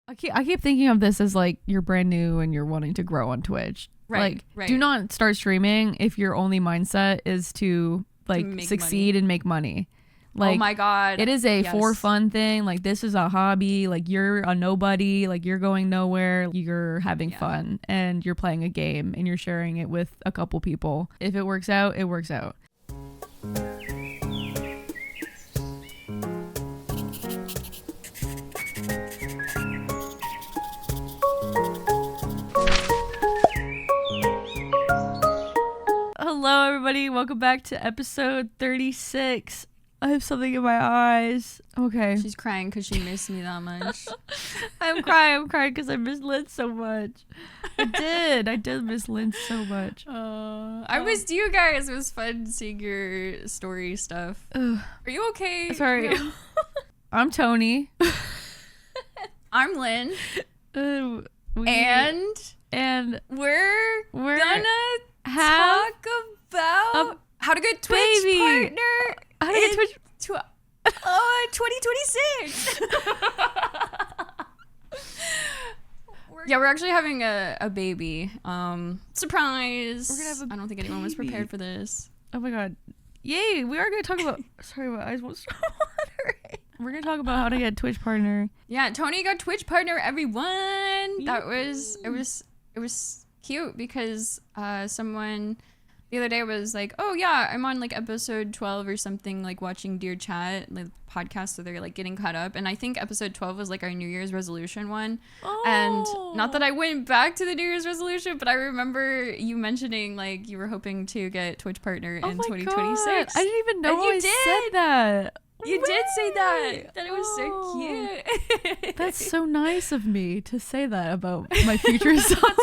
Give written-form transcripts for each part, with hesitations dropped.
I keep thinking of this as like you're brand new and you're wanting to grow on Twitch. Right. Do not start streaming if your only mindset is to like succeed and make money. Like, oh my God. It is a for fun thing. Like, this is a hobby. Like, you're a nobody. Like, you're going nowhere. You're having fun and you're playing a game and you're sharing it with a couple people. If it works out, it works out. Hello, everybody. Welcome back to episode 36. I have something in my eyes. Okay. She's crying because she missed me that much. I'm crying because I miss Lynn so much. I did miss Lynn so much. I missed you guys. It was fun seeing your story stuff. Are you okay? Sorry. No. I'm Tony. I'm Lynn. And we're gonna talk about how to get Twitch partner. How to get Twitch 2026. We're actually having a baby. Surprise. We're gonna have I don't think anyone was prepared for this. Oh my God. Yay, we are gonna talk about sorry, my eyes won't stop watering. We're gonna talk about how to get Twitch partner. Yeah, Tony got Twitch partner, everyone. That was it was cute because someone the other day was like, oh yeah, I'm on like episode 12 or something, like watching Dear Chat, like podcast, so they're like getting caught up. And I think episode 12 was like our New Year's resolution one. Oh. And not that I went back to the New Year's resolution, but I remember you mentioning like you were hoping to get Twitch partner in 2026. God. I didn't even know I said that. You did say that. That it was so cute. That's so nice of me to say that about my future self.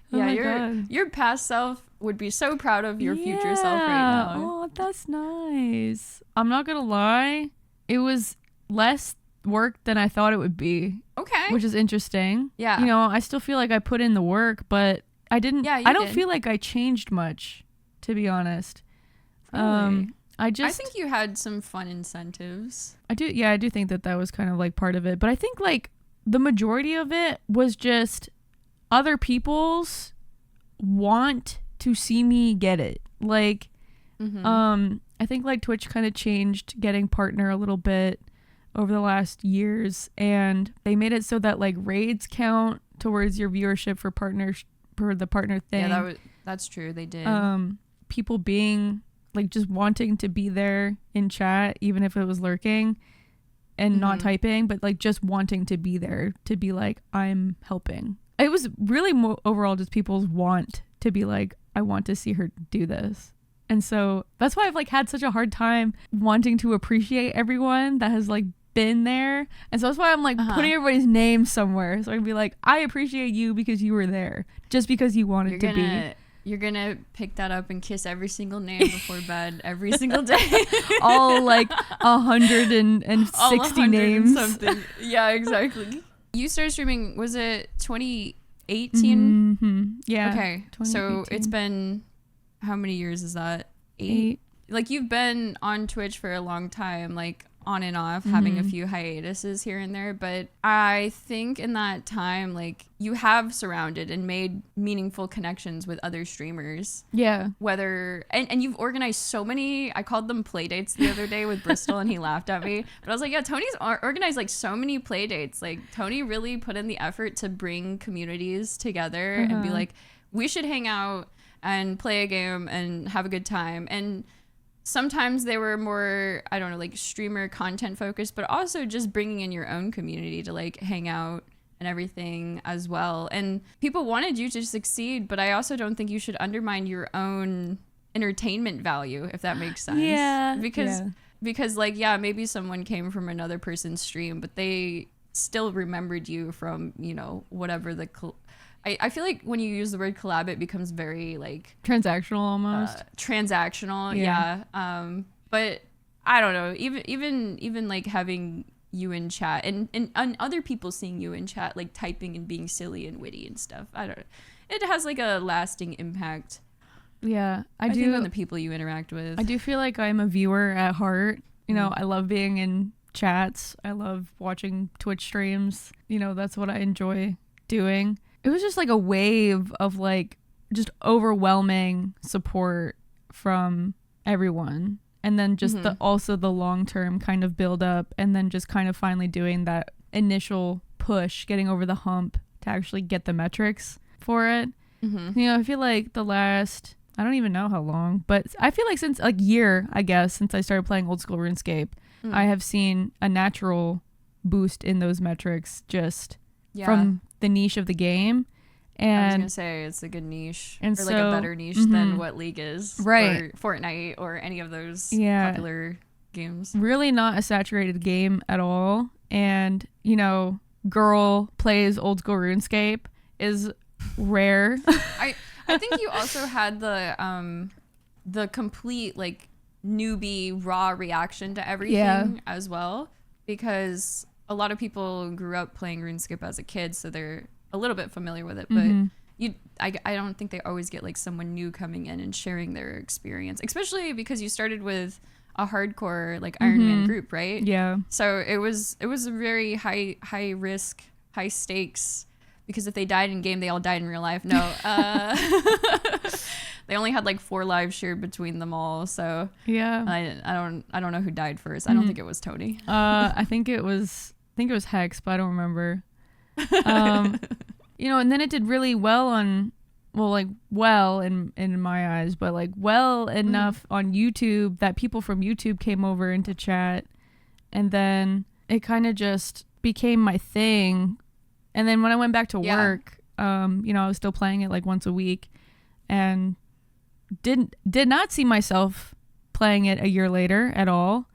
Yeah, your past self would be so proud of your future self right now. Oh, that's nice. I'm not gonna lie, it was less work than I thought it would be. Okay. Which is interesting. Yeah. You know, I still feel like I put in the work, but I didn't. Yeah, I don't feel like I changed much, to be honest. Really? I think you had some fun incentives. I do think that was kind of like part of it, but I think like the majority of it was just other people's want to see me get it. Like, I think like Twitch kind of changed getting partner a little bit over the last years, and they made it so that like raids count towards your viewership for the partner thing. Yeah, that's true. They did. People being like just wanting to be there in chat, even if it was lurking and not typing, but like just wanting to be there to be like, I'm helping. It was really overall just people's want to be like, I want to see her do this. And so that's why I've like had such a hard time wanting to appreciate everyone that has like been there. And so that's why I'm like putting everybody's name somewhere. So I can be like, I appreciate you because you were there, just because you wanted to be. You're gonna pick that up and kiss every single name before bed every single day. All like 160 names. Something. Yeah, exactly. You started streaming, was it 2018? Mm-hmm. Yeah. Okay. So it's been, how many years is that? 8? Like you've been on Twitch for a long time, like on and off, having a few hiatuses here and there. But I think in that time, like you have surrounded and made meaningful connections with other streamers. Yeah. And you've organized so many, I called them play dates the other day with Bristol and he laughed at me. But I was like, yeah, Tony's organized like so many play dates. Like Tony really put in the effort to bring communities together and be like, we should hang out and play a game and have a good time. And sometimes they were more, I don't know, like streamer content focused, but also just bringing in your own community to like hang out and everything as well. And people wanted you to succeed, but I also don't think you should undermine your own entertainment value, if that makes sense. Yeah. Because like, yeah, maybe someone came from another person's stream, but they still remembered you from, you know, whatever I feel like when you use the word collab, it becomes very like transactional almost. Transactional, yeah. But I don't know. Even like having you in chat and other people seeing you in chat, like typing and being silly and witty and stuff. I don't know. It has like a lasting impact. Yeah, I do. Think on the people you interact with. I do feel like I'm a viewer at heart. You know, I love being in chats. I love watching Twitch streams. You know, that's what I enjoy doing. It was just like a wave of like just overwhelming support from everyone. And then just also the long-term kind of build up, and then just kind of finally doing that initial push, getting over the hump to actually get the metrics for it. You know, I feel like the last, I don't even know how long, but I feel like since like year, I guess, since I started playing old school RuneScape, I have seen a natural boost in those metrics just from the niche of the game. And I was gonna say it's a good niche, and or like a better niche than what League is, right? Or Fortnite or any of those popular games. Really not a saturated game at all. And you know, girl plays old school RuneScape is rare. I think you also had the complete like newbie raw reaction to everything as well, because a lot of people grew up playing RuneScape as a kid, so they're a little bit familiar with it, but I don't think they always get like someone new coming in and sharing their experience, especially because you started with a hardcore like Iron Man group, right? Yeah. So it was a very high risk, high stakes, because if they died in game, they all died in real life. No, they only had like 4 lives shared between them all. So yeah, I don't know who died first. I don't think it was Tony. I think it was Hex, but I don't remember. You know, and then it did really well in my eyes, but like well enough on YouTube that people from YouTube came over into chat, and then it kind of just became my thing. And then when I went back to work, you know, I was still playing it like once a week, and did not see myself playing it a year later at all.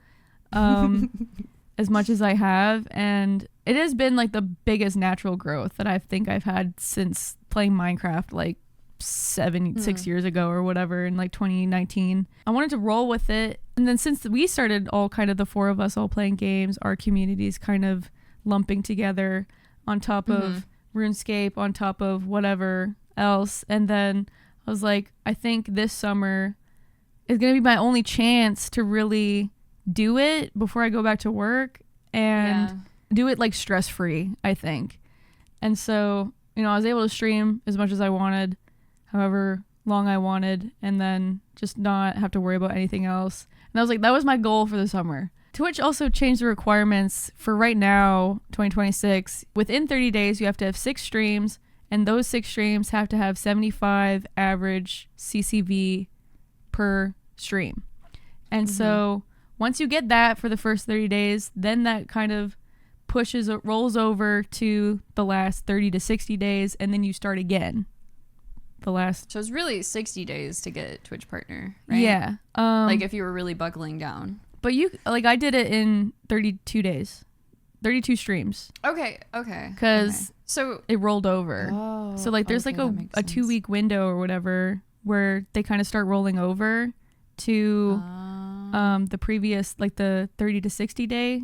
As much as I have, and it has been like the biggest natural growth that I think I've had since playing Minecraft like 6 years ago or whatever, in like 2019. I wanted to roll with it, and then since we started all kind of the 4 of us all playing games, our communities kind of lumping together on top of RuneScape, on top of whatever else, and then I was like, I think this summer is gonna be my only chance to really do it before I go back to work, and do it like stress free, I think. And so, you know, I was able to stream as much as I wanted, however long I wanted, and then just not have to worry about anything else. And I was like, that was my goal for the summer. Twitch also changed the requirements for right now, 2026. Within 30 days, you have to have 6 streams, and those 6 streams have to have 75 average CCV per stream. And so once you get that for the first 30 days, then that kind of rolls over to the last 30 to 60 days, and then you start again. So it's really 60 days to get Twitch partner, right? Yeah. Like if you were really buckling down. But I did it in 32 days. 32 streams. Okay. Because so it rolled over. Oh, so like there's like a 2-week window or whatever where they kind of start rolling over to the previous, like the 30 to 60 day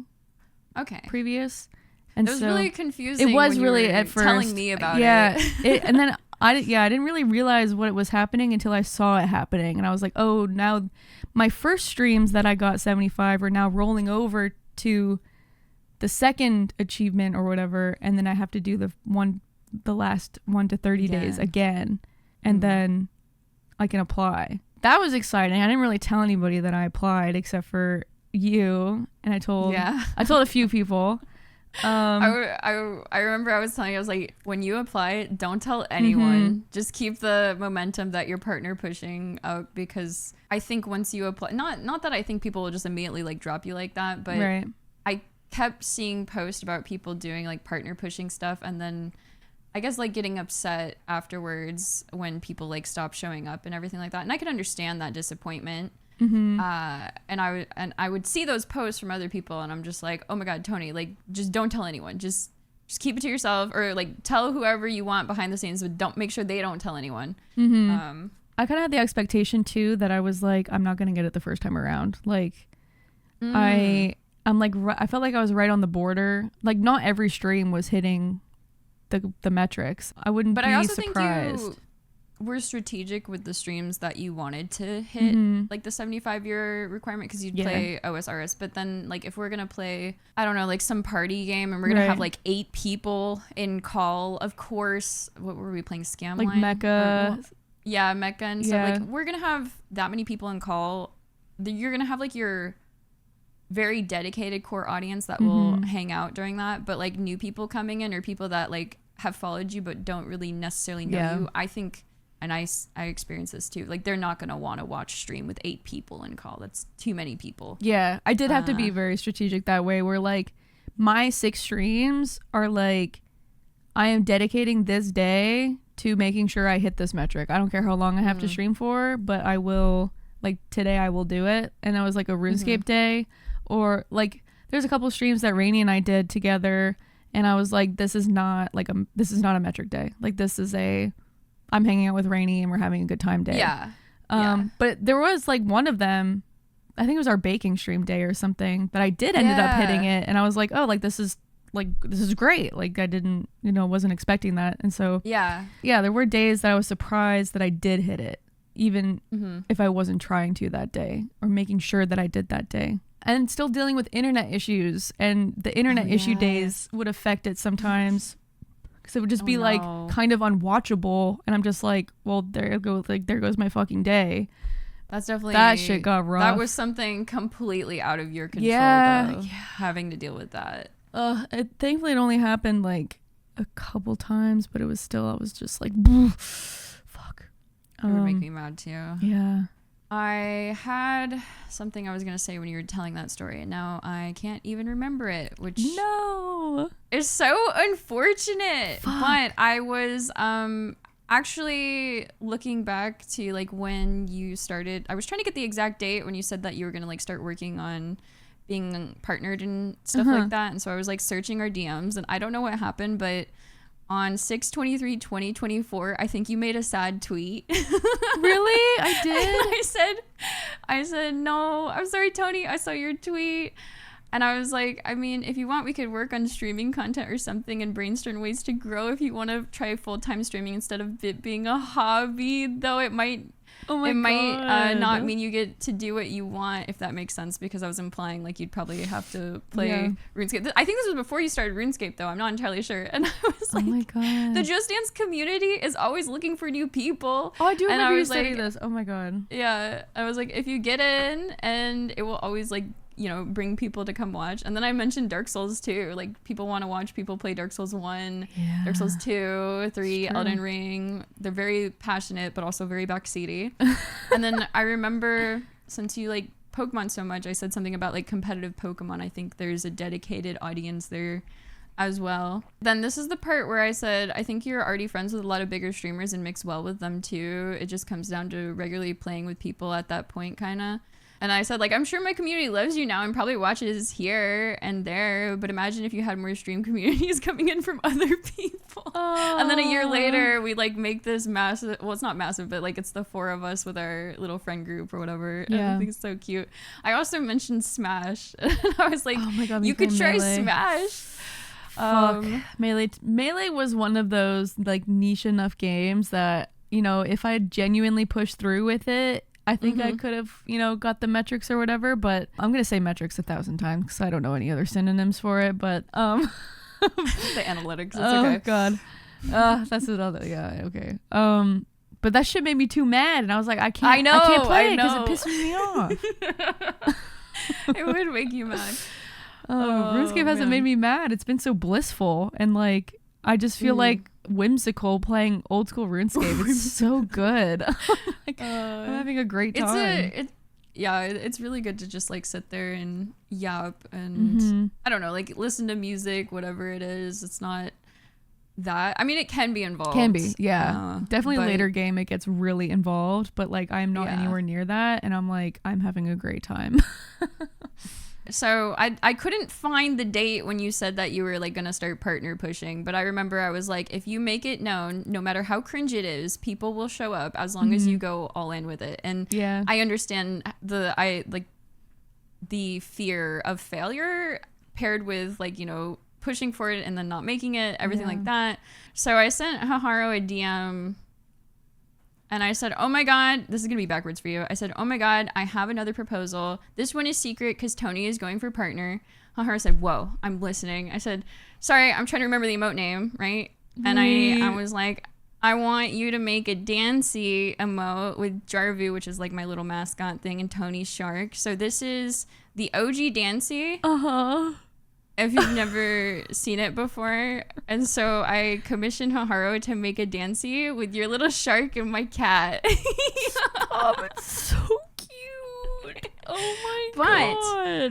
previous. And it was really confusing. It was really at first telling me about it. And then I didn't really realize what was happening until I saw it happening, and I was like, oh, now my first streams that I got 75 are now rolling over to the second achievement or whatever, and then I have to do the last 1 to 30 days again, and then I can apply. That was exciting. I didn't really tell anybody that I applied except for you, and I told a few people. I remember I was telling you, I was like, when you apply, don't tell anyone. Just keep the momentum that your partner pushing out, because I think once you apply, not that I think people will just immediately like drop you like that, but I kept seeing posts about people doing like partner pushing stuff, and then I guess like getting upset afterwards when people like stop showing up and everything like that. And I could understand that disappointment. And I would see those posts from other people, and I'm just like, oh my God, Tony, like just don't tell anyone. Just keep it to yourself, or like tell whoever you want behind the scenes, but don't make sure they don't tell anyone. I kind of had the expectation too that I was like, I'm not gonna get it the first time around. Like I'm like, I felt like I was right on the border. Like not every stream was hitting the metrics. I wouldn't be surprised. were strategic with the streams that you wanted to hit like the 75-year requirement, because you'd play OSRS, but then like if we're gonna play, I don't know, like some party game and we're gonna have like 8 people in call, of course, what were we playing, Scam like Line? Mecha. Mecha, and so like we're gonna have that many people in call. You're gonna have like your very dedicated core audience that will hang out during that, but like new people coming in or people that like have followed you but don't really necessarily know you, I think, and I experience this too, like they're not going to want to watch stream with 8 people in call. That's too many people. Yeah, I did have to be very strategic that way, where like my 6 streams are like, I am dedicating this day to making sure I hit this metric. I don't care how long I have to stream for, but I will, like today I will do it. And that was like a RuneScape day, or like there's a couple streams that Rainy and I did together, and I was like, this is not a metric day. Like this is I'm hanging out with Rainy and we're having a good time day. But there was like one of them, I think it was our baking stream day or something, that I did ended up hitting it, and I was like, oh, like this is great. Like I didn't, wasn't expecting that. And so there were days that I was surprised that I did hit it, even if I wasn't trying to that day, or making sure that I did that day. And still dealing with internet issues, and the internet issue days would affect it sometimes, because it would just be like kind of unwatchable, and I'm just like, well, there goes my fucking day. That's definitely, that shit got rough. That was something completely out of your control, though, having to deal with that. Thankfully it only happened like a couple times, but it was still, I was just like, fuck. It would make me mad too. Yeah. I had something I was going to say when you were telling that story, and now I can't even remember it, which is so unfortunate. Fuck. But I was actually looking back to like when you started, I was trying to get the exact date when you said that you were going to like start working on being partnered and stuff like that. And so I was like searching our DMs, and I don't know what happened, but on 6/23/2024, I think you made a sad tweet. Really? I did? I said, no, I'm sorry, Tony, I saw your tweet. And I was like, I mean, if you want, we could work on streaming content or something and brainstorm ways to grow if you want to try full-time streaming instead of it being a hobby, though it might not mean you get to do what you want, if that makes sense, because I was implying like you'd probably have to play RuneScape. I think this was before you started RuneScape, though. I'm not entirely sure. And I was like, oh my God, the Just Dance community is always looking for new people. Oh, I do remember you studying this. Oh my God. Yeah. I was like, if you get in, and it will always like, bring people to come watch. And then I mentioned Dark Souls 2. Like, people want to watch people play Dark Souls 1, Dark Souls 2, 3, Elden Ring. They're very passionate, but also very backseaty. And then I remember, since you like Pokemon so much, I said something about like competitive Pokemon. I think there's a dedicated audience there as well. Then this is the part where I said, I think you're already friends with a lot of bigger streamers and mix well with them too. It just comes down to regularly playing with people at that point, kind of. And I said, like, I'm sure my community loves you now and probably watches here and there, but imagine if you had more stream communities coming in from other people. Aww. And then a year later, we, like, make this massive, well, it's not massive, but, like, it's the 4 of us with our little friend group or whatever. Yeah. And I think it's so cute. I also mentioned Smash. And I was like, oh my God, you could try Melee. Smash. Fuck. Melee was one of those, like, niche enough games that, if I genuinely pushed through with it, I think I could have, got the metrics or whatever, but I'm going to say metrics 1,000 times because I don't know any other synonyms for it, but the analytics, it's okay. Oh God. That's another, yeah, okay. But that shit made me too mad, and I was like, I can't play it because it pisses me off. It would make you mad. RuneScape hasn't made me mad. It's been so blissful, and like, I just feel like whimsical playing old school RuneScape. It's so good. I'm having a great time. It's really good to just like sit there and yap and I don't know, like listen to music, whatever it is. It's not that, I mean, it can be involved. Can be, yeah. Definitely later game it gets really involved, but like I'm not anywhere near that, and I'm like, I'm having a great time. So I couldn't find the date when you said that you were like going to start partner pushing, but I remember I was like, if you make it known, no matter how cringe it is, people will show up as long as you go all in with it. And I understand the fear of failure paired with like, pushing for it and then not making it, everything like that. So I sent Haharo a DM And I said, oh my God, this is going to be backwards for you. I said, oh my God, I have another proposal. This one is secret because Tony is going for partner. Haharo said, whoa, I'm listening. I said, sorry, I'm trying to remember the emote name, right? And I was like, I want you to make a Dancy emote with Jarvu, which is like my little mascot thing, and Tony's shark. So this is the OG Dancy. If you've never seen it before. And so I commissioned Haharo to make a Dancy with your little shark and my cat. Oh, it's so cute. Oh my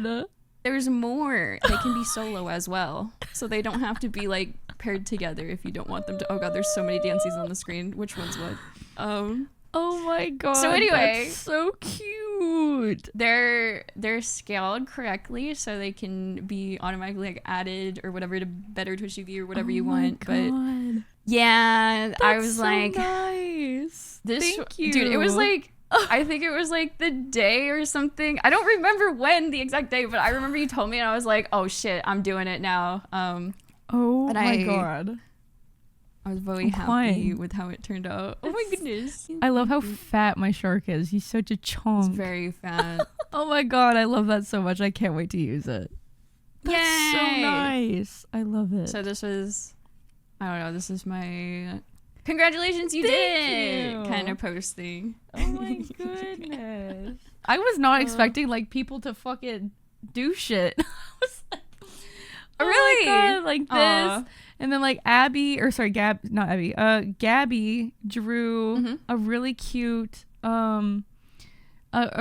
God. There's more. They can be solo as well. So they don't have to be like paired together if you don't want them to. Oh God, there's so many Dancies on the screen. Which one's what? Oh my God. So anyway, that's so cute. They're scaled correctly so they can be automatically like added or whatever to better Twitch TV or whatever you want. God. But yeah, That's I was so like, nice. Thank you. Dude, it was like, I think it was like the day or something. I don't remember when the exact day, but I remember you told me and I was like, oh shit, I'm doing it now. Oh my God. I was very happy with how it turned out. Oh my goodness. I love how fat my shark is. He's such a chunk. He's very fat. Oh my God, I love that so much. I can't wait to use it. That's Yay! so nice. I love it. So this was, I don't know, this is my congratulations, you Thank did you. kind of posting. Oh my goodness. I was not expecting like people to fucking do shit. I was like, oh really? my God, like this. And then like Gabby drew a really cute a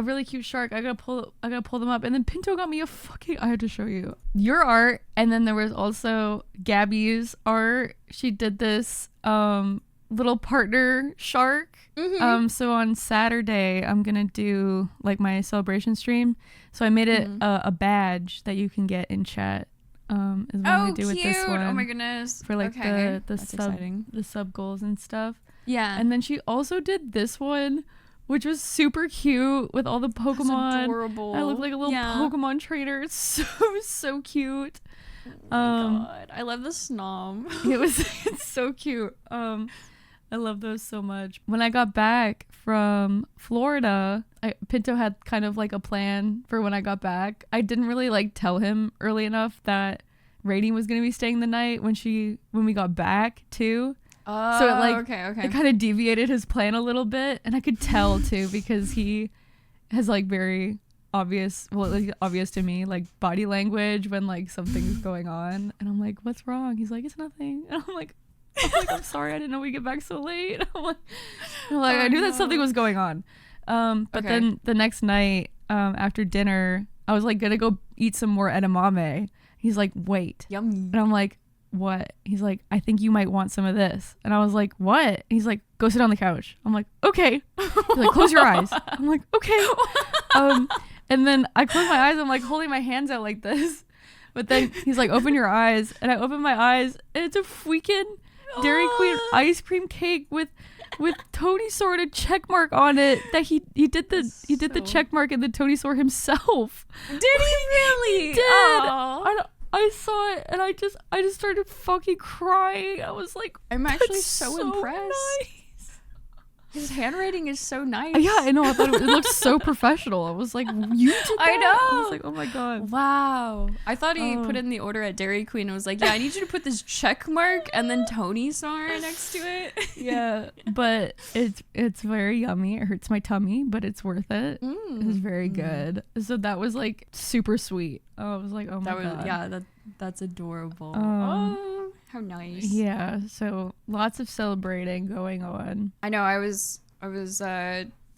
really cute shark. I gotta pull them up. And then Pinto got me I had to show you your art. And then there was also Gabby's art. She did this little partner shark. So on Saturday I'm gonna do like my celebration stream. So I made it a badge that you can get in chat. Is what I'm gonna do with this one. Oh my goodness. For like the the sub goals and stuff. Yeah. And then she also did this one, which was super cute with all the Pokemon. That's adorable. I look like a little Pokemon trainer. It's so cute. Oh my God. I love the snob. It's so cute. I love those so much. When I got back from Florida, Pinto had kind of like a plan for when I got back. I didn't really like tell him early enough that Rainy was going to be staying the night when we got back too. Oh, so it like okay. It kind of deviated his plan a little bit, and I could tell too because he has like very obvious to me like body language when like something's going on, and I'm like, what's wrong? He's like, it's nothing, and I'm like, I'm sorry, I didn't know we get back so late. I'm like I knew that something was going on. But then the next night, after dinner, I was like gonna go eat some more edamame. He's like, wait. Yummy. And I'm like, what? He's like, I think you might want some of this. And I was like, what? And he's like, go sit on the couch. I'm like, okay. He's like, close your eyes. I'm like, okay. And then I close my eyes. I'm like holding my hands out like this. But then he's like, open your eyes. And I open my eyes, and it's a freaking Dairy Queen ice cream cake with TONIISAUR and a check mark on it that he did the check mark and the TONIISAUR himself. Did he really? He did. I saw it and I just started fucking crying. I was like, I'm actually so impressed. Nice. His handwriting is so nice. Yeah, I know. I thought it looked so professional. I was like, you did that? I know. I was like, oh my God. Wow. I thought he put in the order at Dairy Queen and was like, yeah, I need you to put this check mark and then TONIISAUR next to it. Yeah, but it's very yummy. It hurts my tummy, but it's worth it. It's very good. So that was like super sweet. I was like, oh my God. Yeah, that's adorable. Oh. How nice. Yeah, so lots of celebrating going on. I know. I was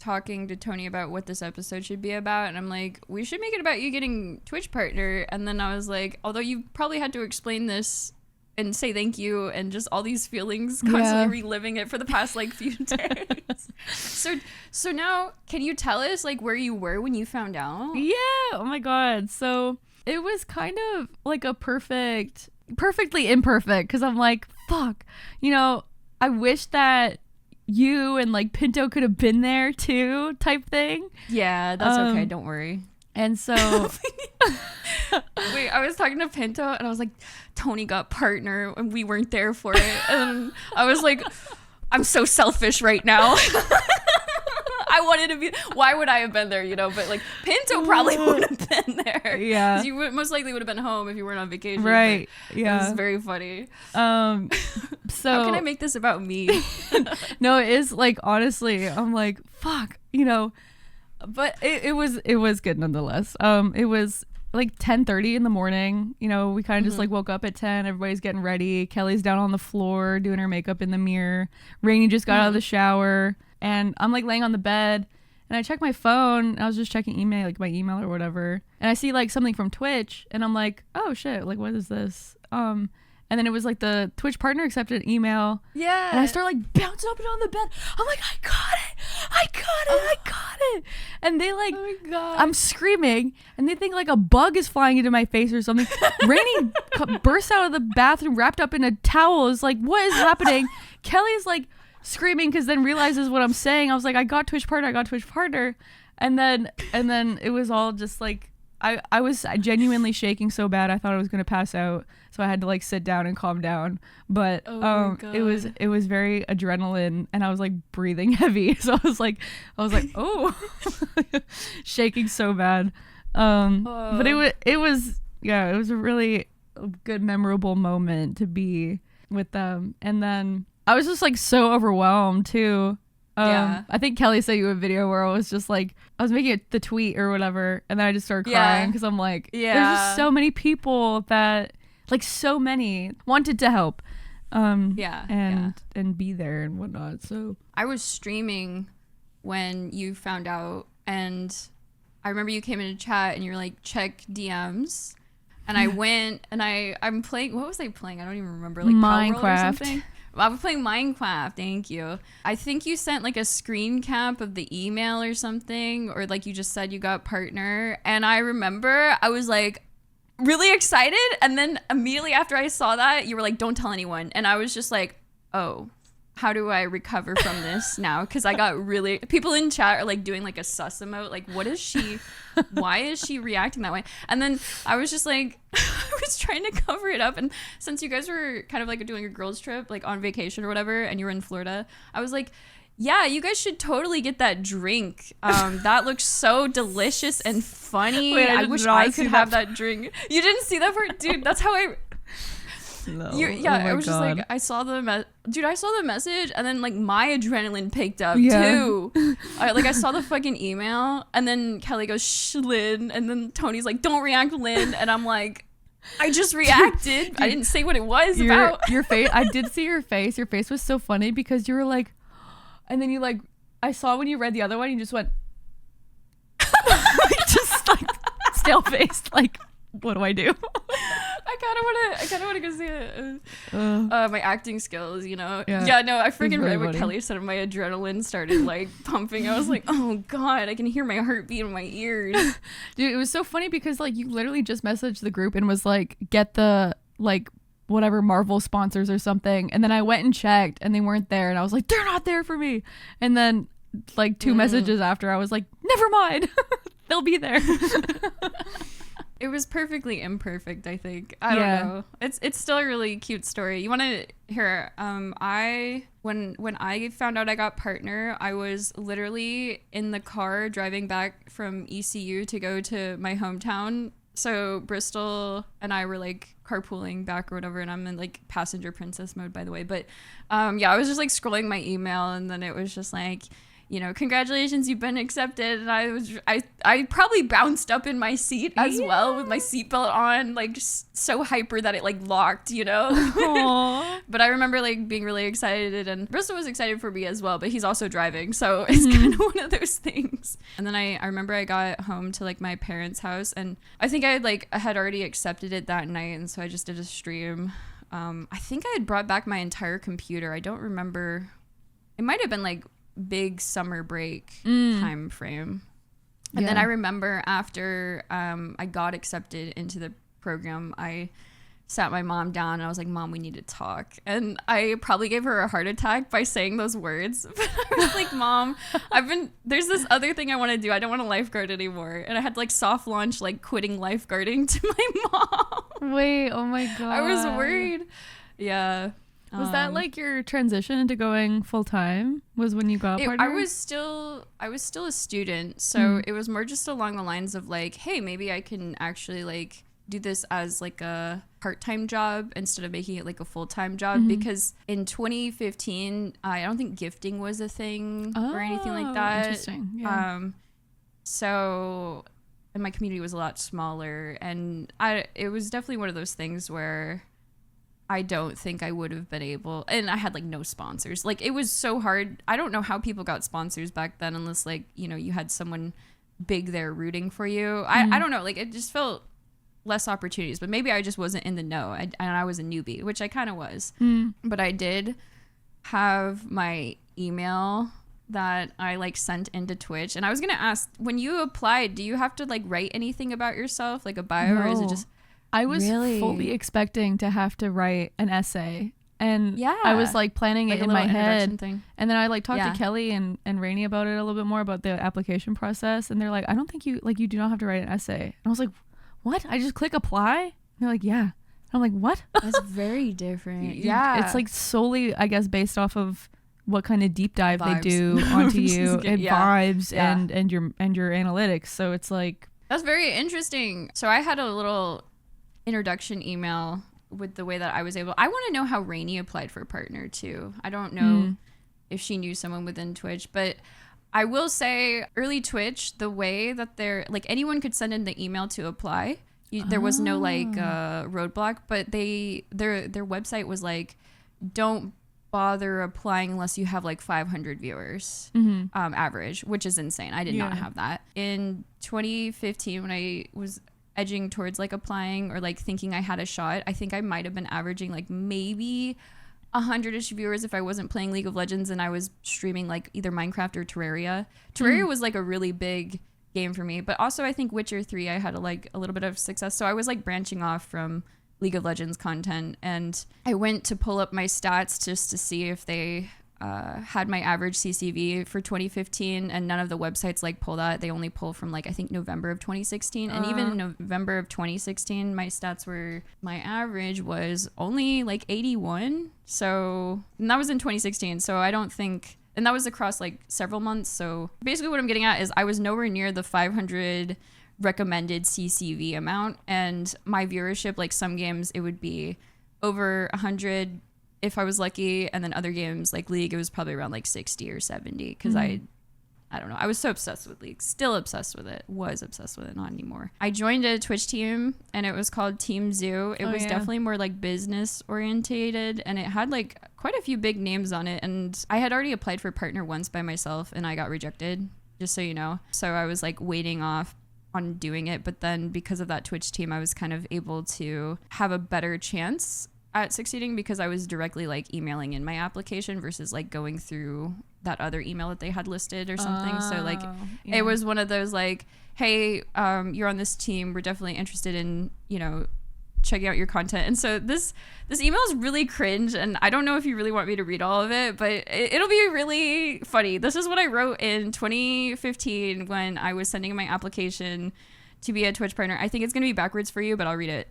talking to Tony about what this episode should be about, and I'm like, we should make it about you getting Twitch partner. And then I was like, although you probably had to explain this and say thank you and just all these feelings, constantly reliving it for the past like few days. So now, can you tell us like where you were when you found out? Yeah. Oh my God. So it was kind of like a perfectly imperfect, because I'm like, fuck, I wish that you and like Pinto could have been there too, type thing. Yeah, that's okay, don't worry. And so wait, I was talking to Pinto and I was like, Tony got partner and we weren't there for it. And I was like, I'm so selfish right now. I wanted to be. Why would I have been there? You know, but like Pinto probably would have been there. Yeah, 'cause you would, most likely would have been home if you weren't on vacation. Right. Yeah, it was very funny. So how can I make this about me? No, it is like, honestly, I'm like, fuck, you know, but it was good nonetheless. It was like 10:30 in the morning. You know, we kind of just like woke up at 10. Everybody's getting ready. Kelly's down on the floor doing her makeup in the mirror. Rainey just got out of the shower. And I'm like laying on the bed and I check my phone. I was just checking email, like my email or whatever. And I see like something from Twitch and I'm like, oh shit, like what is this? And then it was like the Twitch partner accepted an email. Yeah. And I start like bouncing up and down the bed. I'm like, I got it. And they like, oh my God. I'm screaming and they think like a bug is flying into my face or something. Rainey bursts out of the bathroom wrapped up in a towel. Is like, what is happening? Kelly's like, screaming because then realizes what I'm saying. I was like, I got Twitch partner. And then it was all just like, I was genuinely shaking so bad I thought I was gonna pass out. So I had to like sit down and calm down. But it was very adrenaline and I was like breathing heavy. So I was like, oh, shaking so bad. But it was a really good, memorable moment to be with them. And then I was just like so overwhelmed too. I think Kelly sent you a video where I was just like, I was making the tweet or whatever, and then I just started crying because I'm like, there's just so many people that, like, so many wanted to help, and be there and whatnot. So I was streaming when you found out, and I remember you came into chat and you were like, check DMs. And I went and I'm playing. What was I playing? I don't even remember. Like Minecraft or something. I was playing Minecraft. Thank you. I think you sent like a screen cap of the email or something, or like you just said you got partner. And I remember I was like really excited. And then immediately after I saw that, you were like, don't tell anyone. And I was just like, oh, how do I recover from this now? Because I got really, people in chat are like doing like a sus emote, like what is she, why is she reacting that way? And then I was just like, I was trying to cover it up. And since you guys were kind of like doing a girls trip, like on vacation or whatever, and you were in Florida, I was like, yeah, you guys should totally get that drink. That looks so delicious and funny. Wait, I wish I could have that drink. You didn't see that part? Dude, that's how I... No. I was just like, I saw the message, and then like my adrenaline picked up too. I saw the fucking email, and then Kelly goes, shh, Lynn, and then Tony's like, don't react, Lynn, and I'm like, I just reacted. Dude, I didn't say what it was about. Your face, I did see your face. Your face was so funny because you were like, and then you like, I saw when you read the other one, you just went, just like stale faced, like, what do I do? I kind of want to go see it. My acting skills, you know. Yeah, no, I freaking read what Kelly said, and my adrenaline started like pumping. I was like, oh God, I can hear my heartbeat in my ears. Dude, it was so funny because like you literally just messaged the group and was like, get the like whatever Marvel sponsors or something. And then I went and checked and they weren't there. And I was like, they're not there for me. And then like 2 messages after, I was like, never mind. They'll be there. It was perfectly imperfect, I think. I don't know. It's still a really cute story. You want to hear? When I found out I got partner, I was literally in the car driving back from ECU to go to my hometown. So Bristol and I were like carpooling back or whatever, and I'm in like passenger princess mode, by the way. But I was just like scrolling my email, and then it was just like, you know, congratulations, you've been accepted. And I probably bounced up in my seat as well with my seatbelt on, like just so hyper that it like locked, you know. But I remember like being really excited, and Bristol was excited for me as well, but he's also driving, so it's kind of one of those things. And then I remember I got home to like my parents' house, and I think I had already accepted it that night, and so I just did a stream. I think I had brought back my entire computer. I don't remember. It might have been like big summer break time frame. And then I remember after I got accepted into the program, I sat my mom down and I was like, Mom, we need to talk. And I probably gave her a heart attack by saying those words. But I was like, Mom, there's this other thing I want to do. I don't want to lifeguard anymore. And I had like soft launch like quitting lifeguarding to my mom. Wait, oh my God. I was worried. Yeah. Was that like your transition into going full time? Was when you got a partner? I was still a student, so it was more just along the lines of like, hey, maybe I can actually like do this as like a part-time job instead of making it like a full-time job, because in 2015 I don't think gifting was a thing or anything like that. Interesting. Yeah. So and my community was a lot smaller, and it was definitely one of those things where I don't think I would have been able, and I had like no sponsors. Like it was so hard. I don't know how people got sponsors back then unless like, you know, you had someone big there rooting for you. I don't know. Like it just felt less opportunities, but maybe I just wasn't in the know. And I was a newbie, which I kind of was. But I did have my email that I like sent into Twitch, and I was gonna ask, when you applied, do you have to like write anything about yourself, like a bio, or is it just? I was fully expecting to have to write an essay, and I was like planning it in my head thing. And then I like talked to Kelly and Rainey about it a little bit more about the application process, and they're like, I don't think you do not have to write an essay. And I was like, what? I just click apply? And they're like, yeah. I'm like, what? That's very different. Yeah. It's like solely, I guess, based off of what kind of deep dive they do onto you and vibes and your analytics. So it's like, that's very interesting. So I had a little introduction email with the way that I was able. I want to know how Rainey applied for a partner too. I don't know if she knew someone within Twitch, but I will say early Twitch, the way that they're like, anyone could send in the email to apply. There was no like roadblock, but their website was like, don't bother applying unless you have like 500 viewers average, which is insane. I did not have that. In 2015, when I was edging towards like applying or like thinking I had a shot, I think I might have been averaging like maybe 100-ish viewers if I wasn't playing League of Legends and I was streaming like either Minecraft or Terraria. Terraria was like a really big game for me, but also I think Witcher 3 I had a little bit of success, so I was like branching off from League of Legends content, and I went to pull up my stats just to see if they had my average CCV for 2015, and none of the websites like pull that. They only pull from like I think November of 2016, and even in November of 2016 my stats were, my average was only like 81. So, and that was in 2016, so I don't think, and that was across like several months. So basically what I'm getting at is I was nowhere near the 500 recommended CCV amount, and my viewership, like some games it would be over 100 if I was lucky, and then other games like League it was probably around like 60 or 70 because I don't know, I was so obsessed with League, still obsessed with it, was obsessed with it, not anymore. I joined a Twitch team and it was called Team Zoo. It was definitely more like business orientated, and it had like quite a few big names on it, and I had already applied for partner once by myself and I got rejected, just so you know. So I was like waiting off on doing it, but then because of that Twitch team I was kind of able to have a better chance at succeeding because I was directly like emailing in my application versus like going through that other email that they had listed or something. So like it was one of those like, hey, you're on this team, we're definitely interested in, you know, checking out your content. And so this email is really cringe, and I don't know if you really want me to read all of it, but it'll be really funny. This is what I wrote in 2015 when I was sending in my application to be a Twitch partner. I think it's gonna be backwards for you, but I'll read it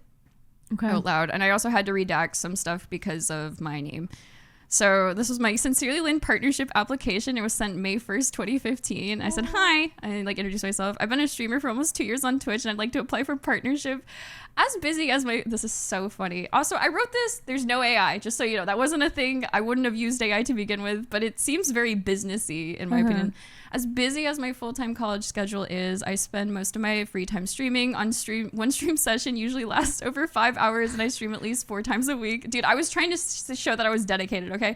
out loud. And I also had to redact some stuff because of my name. So this was my sincerelyLyn partnership application. It was sent May 1st, 2015. I said, hi. I like introduced myself. I've been a streamer for almost 2 years on Twitch, and I'd like to apply for partnership. As busy as this is so funny. Also, I wrote this, there's no AI, just so you know. That wasn't a thing. I wouldn't have used AI to begin with, but it seems very businessy in my opinion. As busy as my full-time college schedule is, I spend most of my free time streaming. One stream session usually lasts over 5 hours, and I stream at least 4 times a week. Dude, I was trying to show that I was dedicated, okay?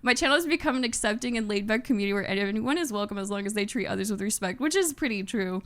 My channel has become an accepting and laid-back community where anyone is welcome as long as they treat others with respect, which is pretty true.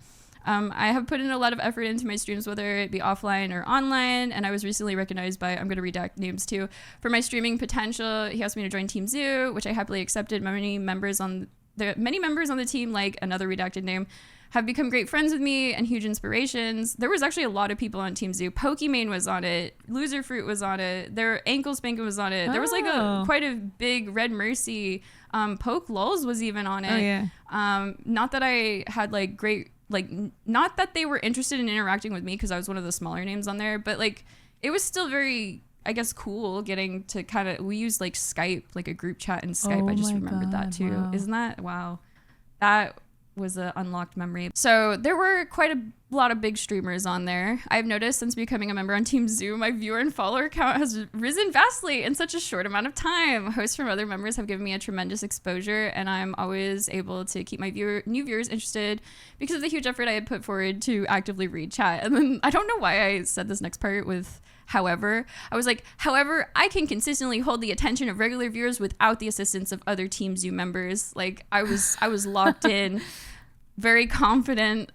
I have put in a lot of effort into my streams, whether it be offline or online, and I was recently recognized by, I'm going to redact names too, for my streaming potential. He asked me to join Team Zoo, which I happily accepted. Many members on the team, like another redacted name, have become great friends with me and huge inspirations. There was actually a lot of people on Team Zoo. Pokimane was on it. Loser Fruit was on it. Their Ankle Spankin was on it. There was like quite a big Red Mercy. Poke Lulz was even on it. Not that I had like great, like, not that they were interested in interacting with me because I was one of the smaller names on there, but like it was still very I guess, cool getting to kind of, we use like Skype, like a group chat in Skype. I just remembered that too. Wow. Isn't that, wow. That was an unlocked memory. So there were quite a lot of big streamers on there. I've noticed since becoming a member on Team Zoo, my viewer and follower count has risen vastly in such a short amount of time. Hosts from other members have given me a tremendous exposure, and I'm always able to keep my new viewers interested because of the huge effort I had put forward to actively read chat. And then I don't know why I said this next part with however. I was like, however, I can consistently hold the attention of regular viewers without the assistance of other Team Zoo members. Like I was locked in, very confident.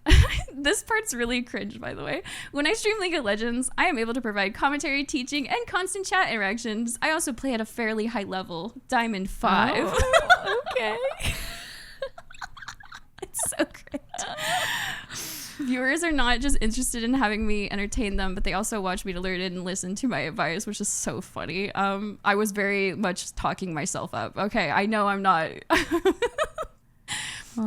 This part's really cringe, by the way. When I stream League of Legends, I am able to provide commentary, teaching, and constant chat interactions. I also play at a fairly high level, Diamond 5. Oh, okay. It's so cringe. Viewers are not just interested in having me entertain them, but they also watch me to learn and listen to my advice, which is so funny. I was very much talking myself up. Okay, I know I'm not.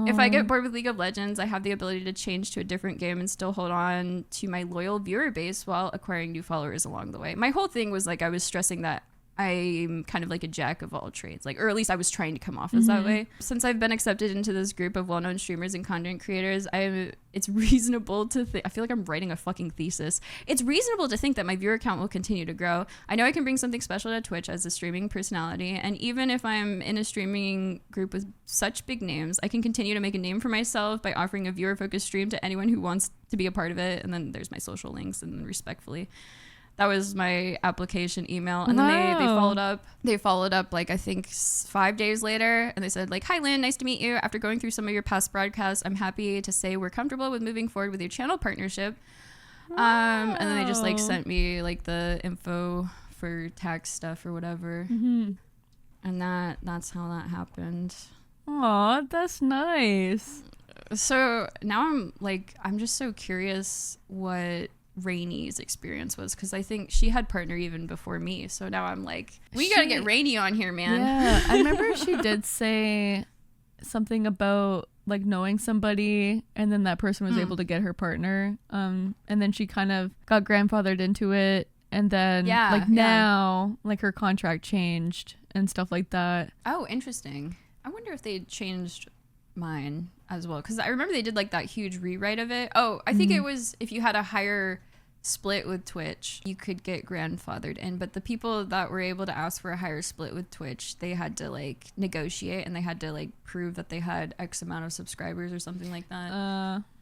If I get bored with League of Legends, I have the ability to change to a different game and still hold on to my loyal viewer base while acquiring new followers along the way. My whole thing was like I was stressing that I'm kind of like a jack of all trades, like, or at least I was trying to come off as that way. Since I've been accepted into this group of well-known streamers and content creators, it's reasonable to think, I feel like I'm writing a fucking thesis. It's reasonable to think that my viewer count will continue to grow. I know I can bring something special to Twitch as a streaming personality, and even if I'm in a streaming group with such big names, I can continue to make a name for myself by offering a viewer-focused stream to anyone who wants to be a part of it. And then there's my social links, and respectfully. That was my application email. And then they followed up. They followed up, like, I think 5 days later. And they said, like, hi, Lynn, nice to meet you. After going through some of your past broadcasts, I'm happy to say we're comfortable with moving forward with your channel partnership. And then they just, like, sent me, like, the info for tax stuff or whatever. And that's how that happened. Aw, that's nice. So now I'm just so curious what Rainy's experience was, because I think she had partner even before me. So now I'm like, we gotta get Rainy on here, man. Yeah, I remember she did say something about like knowing somebody, and then that person was able to get her partner. And then she kind of got grandfathered into it, and then now like her contract changed and stuff like that. Oh, interesting. I wonder if they changed mine as well, because I remember they did like that huge rewrite of it. Oh, I think it was if you had a higher split with Twitch, you could get grandfathered in, but the people that were able to ask for a higher split with Twitch, they had to like negotiate, and they had to like prove that they had X amount of subscribers or something like that.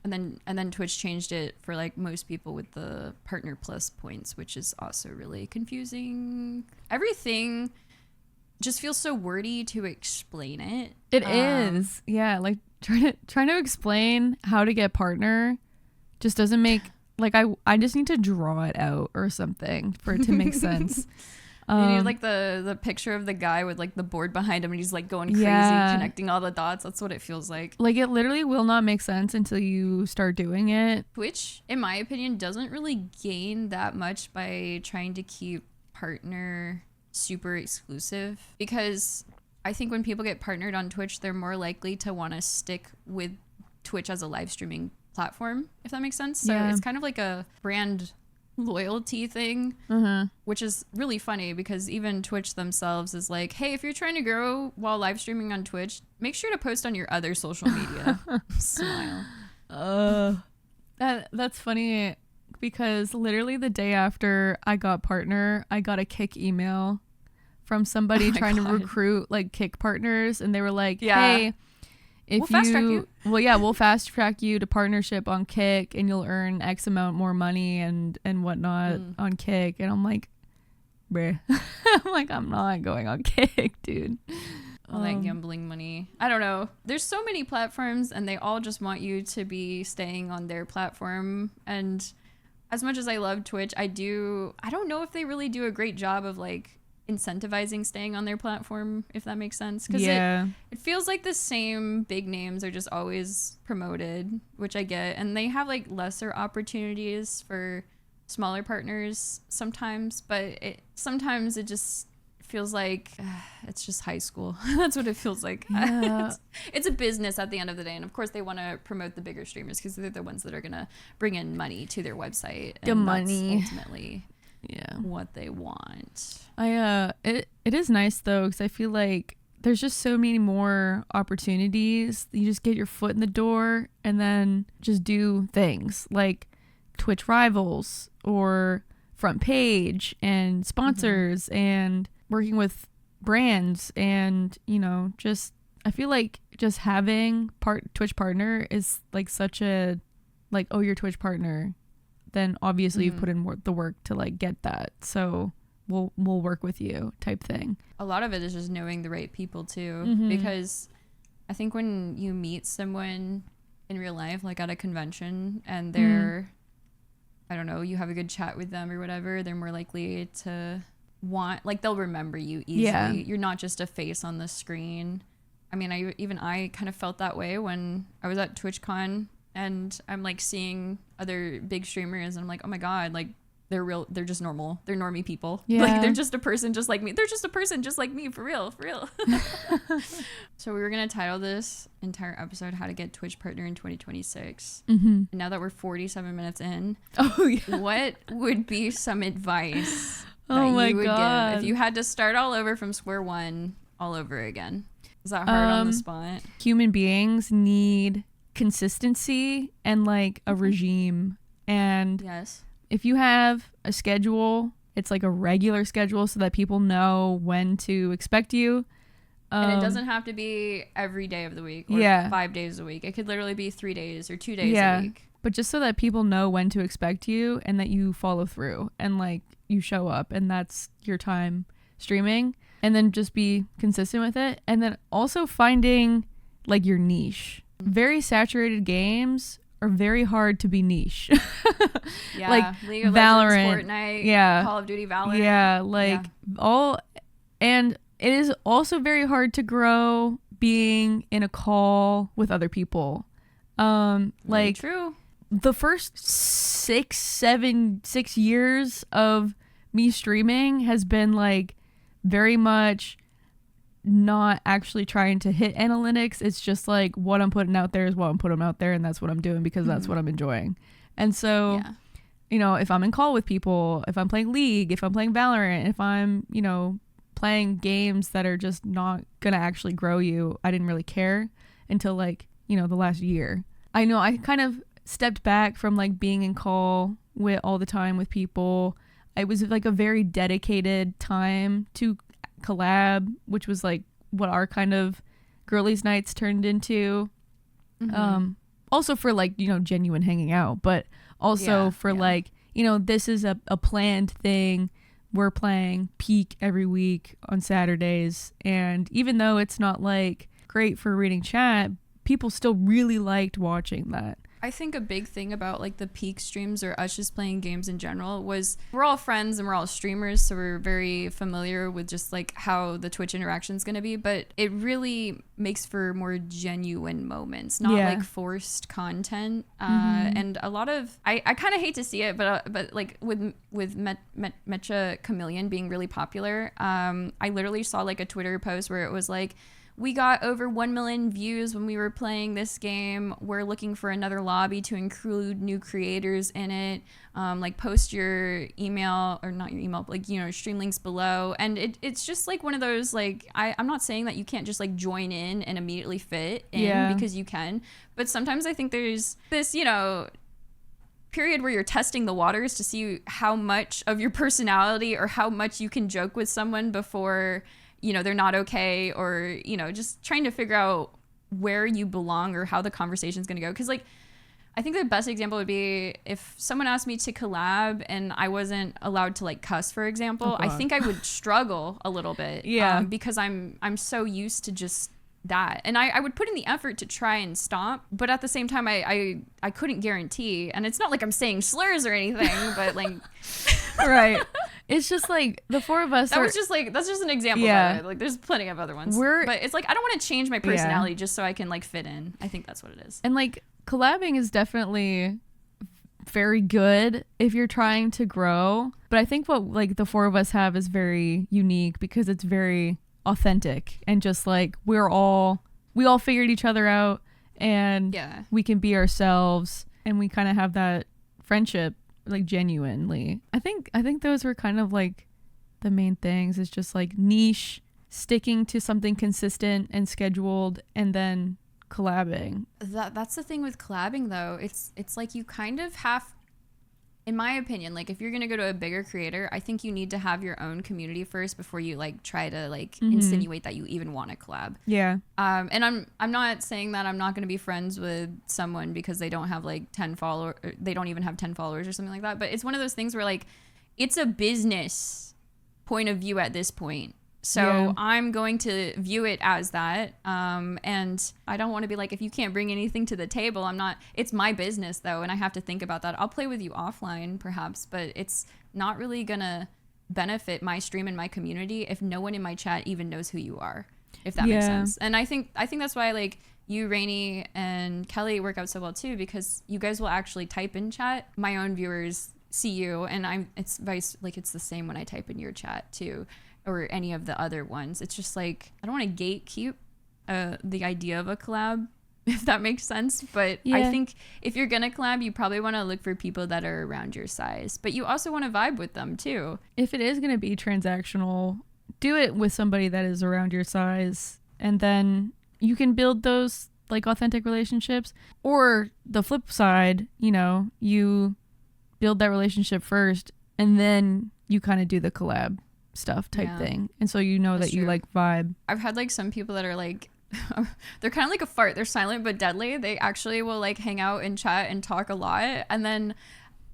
And then Twitch changed it for like most people with the partner plus points, which is also really confusing. Everything just feels so wordy to explain it. It is. Yeah, like trying to explain how to get partner just doesn't make, like, I just need to draw it out or something for it to make sense. You need like the picture of the guy with like the board behind him, and he's like going crazy connecting all the dots. That's what it feels like. Like, it literally will not make sense until you start doing it. Twitch, in my opinion, doesn't really gain that much by trying to keep partner super exclusive, because I think when people get partnered on Twitch, they're more likely to want to stick with Twitch as a live streaming platform, if that makes sense. So it's kind of like a brand loyalty thing, which is really funny, because even Twitch themselves is like, hey, if you're trying to grow while live streaming on Twitch, make sure to post on your other social media. Smile. That's funny, because literally the day after I got partner, I got a Kick email from somebody trying to recruit like Kick partners, and they were like, hey, if we'll fast track you to partnership on Kick, and you'll earn X amount more money and whatnot on Kick. And I'm like, bruh. I'm like, I'm not going on Kick, dude. All that gambling money. I don't know. There's so many platforms, and they all just want you to be staying on their platform. And as much as I love Twitch, I don't know if they really do a great job of like incentivizing staying on their platform, if that makes sense, because it feels like the same big names are just always promoted, which I get, and they have like lesser opportunities for smaller partners sometimes, but sometimes it just feels like it's just high school. That's what it feels like. It's a business at the end of the day, and of course they want to promote the bigger streamers because they're the ones that are gonna bring in money to their website, and the money ultimately what they want. It is nice though, because I feel like there's just so many more opportunities. You just get your foot in the door and then just do things like Twitch rivals or front page and sponsors and working with brands, and just I feel like just having Twitch partner is like such a like, oh, you're Twitch partner, then obviously you've put in the work to like get that, so we'll work with you type thing. A lot of it is just knowing the right people too, because I think when you meet someone in real life, like at a convention, and they're I don't know, you have a good chat with them or whatever, they're more likely to want, like, they'll remember you easily. Yeah. You're not just a face on the screen. I mean, I kind of felt that way when I was at TwitchCon, and I'm like seeing other big streamers, and I'm like, oh my god, like they're just normal, they're normie people. Yeah. Like they're just a person just like me. They're just a person just like me, for real. So we were gonna title this entire episode "How to Get Twitch Partner in 2026." And now that we're 47 minutes in, what would be some advice that you would give if you had to start all over from square one all over again? Is that hard on the spot? Human beings need consistency and like a regime, and yes, if you have a schedule, it's like a regular schedule so that people know when to expect you. And it doesn't have to be every day of the week or 5 days a week. It could literally be 3 days or 2 days a week. But just so that people know when to expect you and that you follow through and like you show up and that's your time streaming, and then just be consistent with it. And then also finding like your niche. Very saturated games are very hard to be niche. Like League of Legends, Fortnite, Call of Duty, Valorant. And it is also very hard to grow being in a call with other people. Like true. The first 6 years of me streaming has been like very much not actually trying to hit analytics. It's just like what I'm putting out there is what I'm putting out there, and that's what I'm doing because that's what I'm enjoying. And so if I'm in call with people, if I'm playing League, if I'm playing Valorant, if I'm playing games that are just not gonna actually grow you, I didn't really care until like the last year. I know I kind of stepped back from like being in call with all the time with people. It was like a very dedicated time to collab, which was like what our kind of girlies nights turned into. Also for like genuine hanging out, but also for like this is a planned thing. We're playing Peak every week on Saturdays, and even though it's not like great for reading chat, people still really liked watching that. I think a big thing about like the Peak streams or us just playing games in general was we're all friends and we're all streamers, so we're very familiar with just like how the Twitch interaction is going to be, but it really makes for more genuine moments, not like forced content. And a lot of I kind of hate to see it, but like with Mecha Chameleon being really popular, I literally saw like a Twitter post where it was like, we got over 1 million views when we were playing this game. We're looking for another lobby to include new creators in it. Like post your email, or not your email, but like, stream links below. And it's just like one of those, like, I'm not saying that you can't just like join in and immediately fit in, because you can. But sometimes I think there's this, period where you're testing the waters to see how much of your personality or how much you can joke with someone before they're not okay, or just trying to figure out where you belong or how the conversation's going to go. Because like I think the best example would be if someone asked me to collab and I wasn't allowed to like cuss, for example. I think I would struggle a little bit, because I'm so used to just that, and I would put in the effort to try and stop, but at the same time I couldn't guarantee. And it's not like I'm saying slurs or anything, but like right, it's just like the four of us that's just an example of it. Like there's plenty of other ones, but it's like I don't want to change my personality just so I can like fit in. I think that's what it is. And like collabing is definitely very good if you're trying to grow, but I think what like the four of us have is very unique because it's very authentic, and just like we all figured each other out, and we can be ourselves, and we kind of have that friendship like genuinely. I think those were kind of like the main things. Is just like niche, sticking to something consistent and scheduled, and then collabing. That's the thing with collabing though. It's like you kind of have, in my opinion, like if you're gonna go to a bigger creator, I think you need to have your own community first before you like try to like insinuate that you even want to collab. Yeah. And I'm not saying that I'm not gonna be friends with someone because they don't have like 10 followers, they don't even have 10 followers or something like that. But it's one of those things where like it's a business point of view at this point. So I'm going to view it as that. And I don't want to be like, if you can't bring anything to the table, it's my business though. And I have to think about that. I'll play with you offline perhaps, but it's not really going to benefit my stream and my community if no one in my chat even knows who you are, if that makes sense. And I think that's why like you, Rainey, and Kelly work out so well too, because you guys will actually type in chat. My own viewers see you, and it's the same when I type in your chat too, or any of the other ones. It's just like, I don't want to gatekeep the idea of a collab, if that makes sense. But I think if you're going to collab, you probably want to look for people that are around your size. But you also want to vibe with them too. If it is going to be transactional, do it with somebody that is around your size. And then you can build those like authentic relationships. Or the flip side, you build that relationship first and then you kind of do the collab stuff type thing, and so that you like vibe. I've had like some people that are like they're kind of like a fart. They're silent but deadly. They actually will like hang out and chat and talk a lot, and then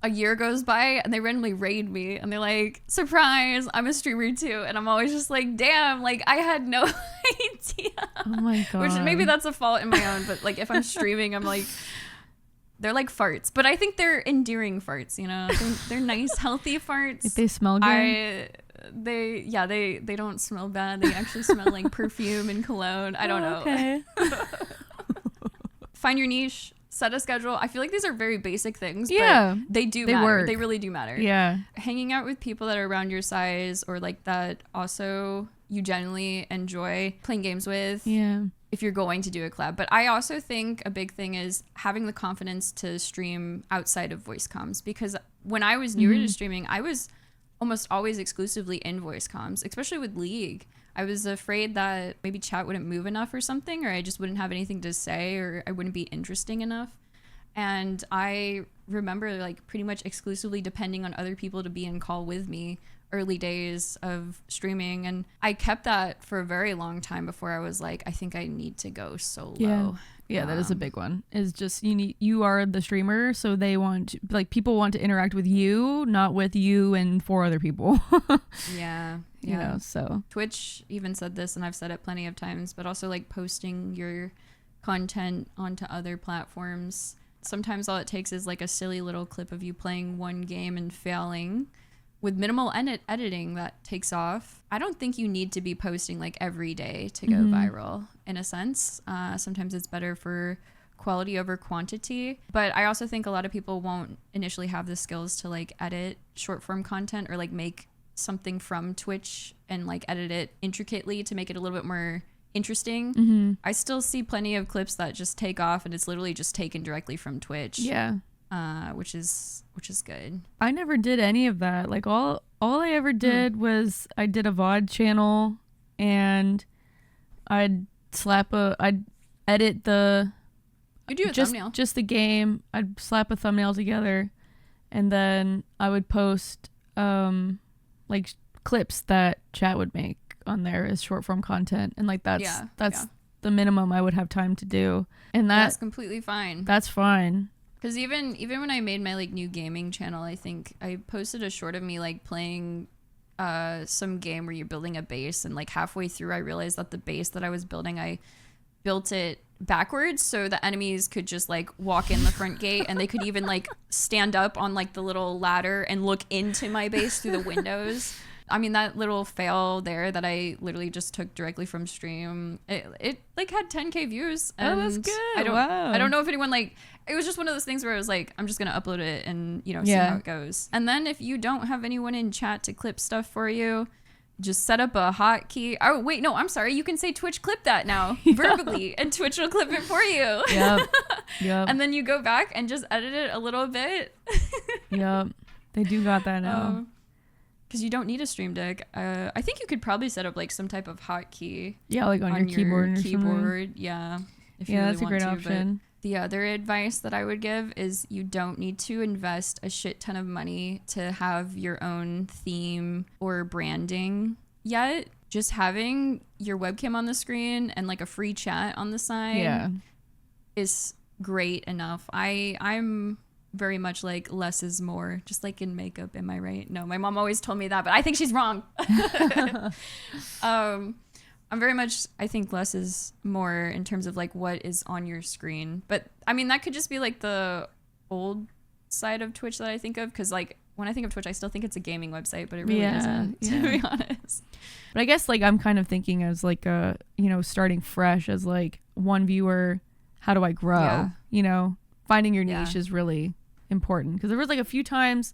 a year goes by and they randomly raid me and they're like, surprise, I'm a streamer too. And I'm always just like, damn, like I had no idea. Oh my god. Which maybe that's a fault in my own, but like if I'm streaming, I'm like, they're like farts, but I think they're endearing farts, they're nice, healthy farts. If they smell good. They don't smell bad. They actually smell like perfume and cologne. I don't know. Okay. Find your niche, set a schedule. I feel like these are very basic things, but they matter. Work. They really do matter. Yeah. Hanging out with people that are around your size or like that also you genuinely enjoy playing games with. Yeah. If you're going to do a collab. But I also think a big thing is having the confidence to stream outside of voice comms, because when I was newer to streaming, I was almost always exclusively in voice comms, especially with League. I was afraid that maybe chat wouldn't move enough or something, or I just wouldn't have anything to say, or I wouldn't be interesting enough. And I remember like pretty much exclusively depending on other people to be in call with me early days of streaming, and I kept that for a very long time before I was like, I think I need to go solo. Yeah, that is a big one. Is just you are the streamer, so they want like people want to interact with you, not with you and 4 other people. So Twitch even said this, and I've said it plenty of times, but also like posting your content onto other platforms. Sometimes all it takes is like a silly little clip of you playing one game and failing with minimal editing that takes off. I don't think you need to be posting like every day to go viral, in a sense. Sometimes it's better for quality over quantity. But I also think a lot of people won't initially have the skills to like edit short form content or like make something from Twitch and like edit it intricately to make it a little bit more interesting. I still see plenty of clips that just take off and it's literally just taken directly from Twitch. Yeah. Which is good. I never did any of that. Like all I ever did was I did a VOD channel, and I'd edit the You do a thumbnail. Just the game. I'd slap a thumbnail together, and then I would post like clips that chat would make on there as short form content, and like that's the minimum I would have time to do, and that's completely fine. That's fine. Because even when I made my like new gaming channel, I think I posted a short of me like playing some game where you're building a base, and like halfway through I realized that the base that I was building, I built it backwards so the enemies could just like walk in the front gate, and they could even like stand up on like the little ladder and look into my base through the windows. I mean, that little fail there that I literally just took directly from stream, it like had 10K views. And that's good. I don't know if anyone like, it was just one of those things where I was like, I'm just going to upload it and, see how it goes. And then if you don't have anyone in chat to clip stuff for you, just set up a hotkey. Oh, wait, no, I'm sorry. You can say Twitch clip that now verbally, and Twitch will clip it for you. Yep. And then you go back and just edit it a little bit. Yep. They do got that now. Because you don't need a Stream Deck. I think you could probably set up like some type of hotkey. Yeah, like on your keyboard or keyboard. Yeah. If you really that's a great option. But the other advice that I would give is you don't need to invest a shit ton of money to have your own theme or branding yet. Just having your webcam on the screen and like a free chat on the side is great enough. I'm very much like less is more, just like in makeup. Am I right? No, my mom always told me that, but I think she's wrong. I'm very much, I think less is more in terms of like what is on your screen. But I mean, that could just be like the old side of Twitch that I think of. Cause like when I think of Twitch, I still think it's a gaming website, but it really isn't, to be honest. But I guess like I'm kind of thinking as like a, you know, starting fresh as like one viewer, how do I grow? Yeah. You know, finding your niche is really important. Cause there was like a few times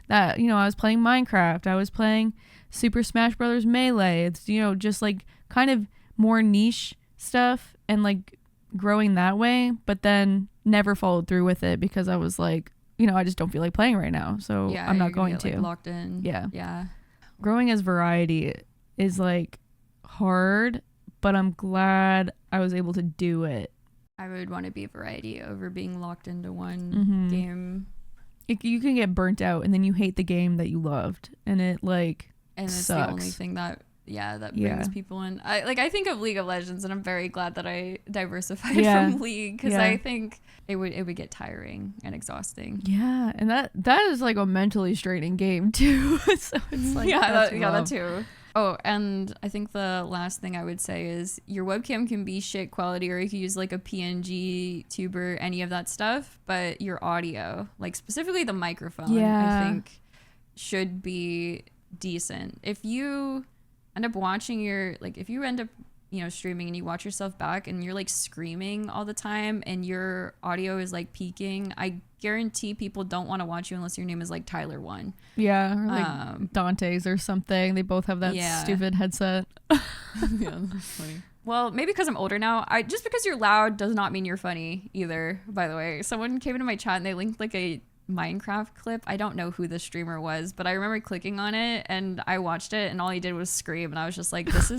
that, you know, I was playing Minecraft, I was playing Super Smash Brothers Melee. It's, you know, just like kind of more niche stuff and like growing that way, but then never followed through with it because I was like, you know, I just don't feel like playing right now. So I'm not going to. Like, locked in. Yeah. Yeah. Growing as variety is like hard, but I'm glad I was able to do it. I would want to be variety over being locked into one game. You can get burnt out and then you hate the game that you loved and it like and it's sucks. The only thing that brings people in. I think of League of Legends and I'm very glad that I diversified from League because I think it would get tiring and exhausting. Yeah, and that is like a mentally straining game too. So it's like that too. Oh, and I think the last thing I would say is your webcam can be shit quality or you can use like a PNG tuber, any of that stuff, but your audio, like specifically the microphone, I think should be decent. If you end up watching if you end up, you know, streaming and you watch yourself back and you're like screaming all the time and your audio is like peaking, I guarantee people don't want to watch you unless your name is like Tyler1. Yeah, or like Dante's or something. They both have that stupid headset. Yeah, that's funny. Well, maybe because I'm older now. Just because you're loud does not mean you're funny either, by the way. Someone came into my chat and they linked like a Minecraft clip. I don't know who the streamer was, but I remember clicking on it and I watched it and all he did was scream and I was just like, this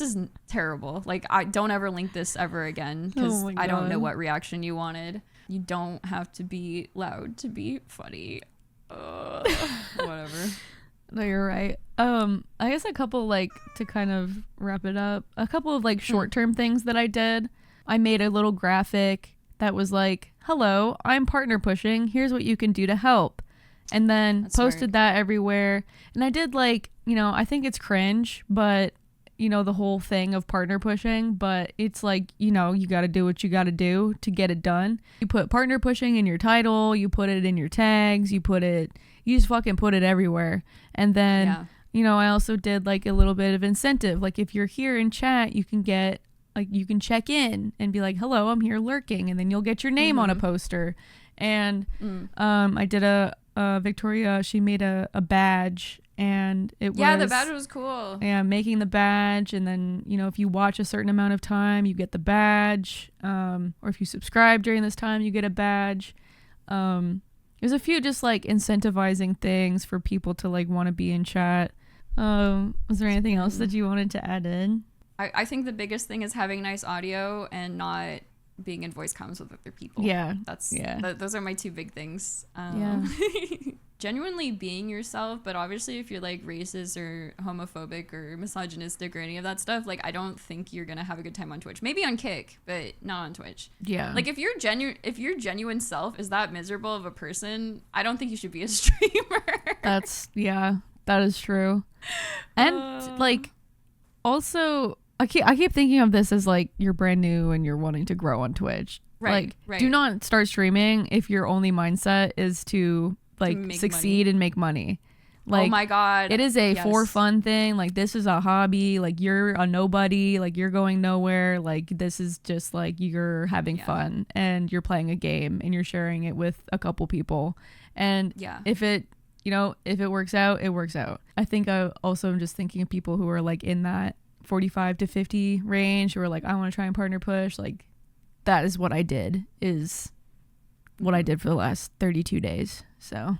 is terrible. Like, I don't ever link this ever again because I don't know what reaction you wanted. You don't have to be loud to be funny. Whatever. No, you're right. I guess a couple, like, to kind of wrap it up, a couple of like short-term things that I did. I made a little graphic that was like, hello, I'm partner pushing. Here's what you can do to help. And then posted that everywhere. And I did like, you know, I think it's cringe, but you know, the whole thing of partner pushing, but it's like, you know, you got to do what you got to do to get it done. You put partner pushing in your title, you put it in your tags, you just fucking put it everywhere. And then, you know, I also did like a little bit of incentive. Like if you're here in chat, you can get like, you can check in and be like, hello, I'm here lurking. And then you'll get your name on a poster. And I did Victoria, she made a badge. And it was the badge was cool. Yeah, making the badge, and then, you know, if you watch a certain amount of time, you get the badge. Or if you subscribe during this time, you get a badge. There's a few just like incentivizing things for people to like want to be in chat. Was there anything else that you wanted to add in? I think the biggest thing is having nice audio and not being in voice comms with other people. Yeah, those are my two big things. Genuinely being yourself, but obviously if you're like racist or homophobic or misogynistic or any of that stuff, like I don't think you're gonna have a good time on Twitch. Maybe on Kick, but not on Twitch. Yeah, like if your genuine self is that miserable of a person, I don't think you should be a streamer. That is true. And like also I keep thinking of this as like you're brand new and you're wanting to grow on Twitch. Right. Do not start streaming if your only mindset is to like succeed and make money. Like, oh my god, it is a for fun thing. Like this is a hobby. Like you're a nobody. Like you're going nowhere. Like this is just like you're having fun and you're playing a game and you're sharing it with a couple people. And if it works out, it works out. I think I also am just thinking of people who are like in that 45 to 50 range who are like, I want to try and partner push. Like that is what I did for the last 32 days. So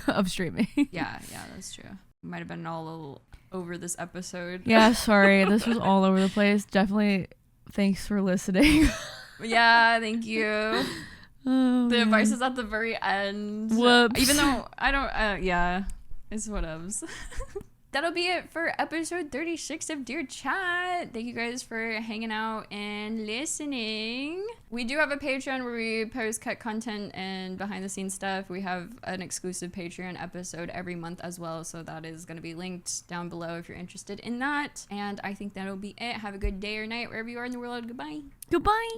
of streaming. Yeah, that's true. Might have been all a little over this episode. Yeah, sorry. This was all over the place. Definitely thanks for listening. Yeah, thank you. Oh, The man. advice is at the very end. Whoops. Even though I don't, yeah, it's whatevs. That'll be it for episode 36 of Dear Chat. Thank you guys for hanging out and listening. We do have a Patreon where we post cut content and behind the scenes stuff. We have an exclusive Patreon episode every month as well. So that is going to be linked down below if you're interested in that. And I think that'll be it. Have a good day or night wherever you are in the world. Goodbye. Goodbye.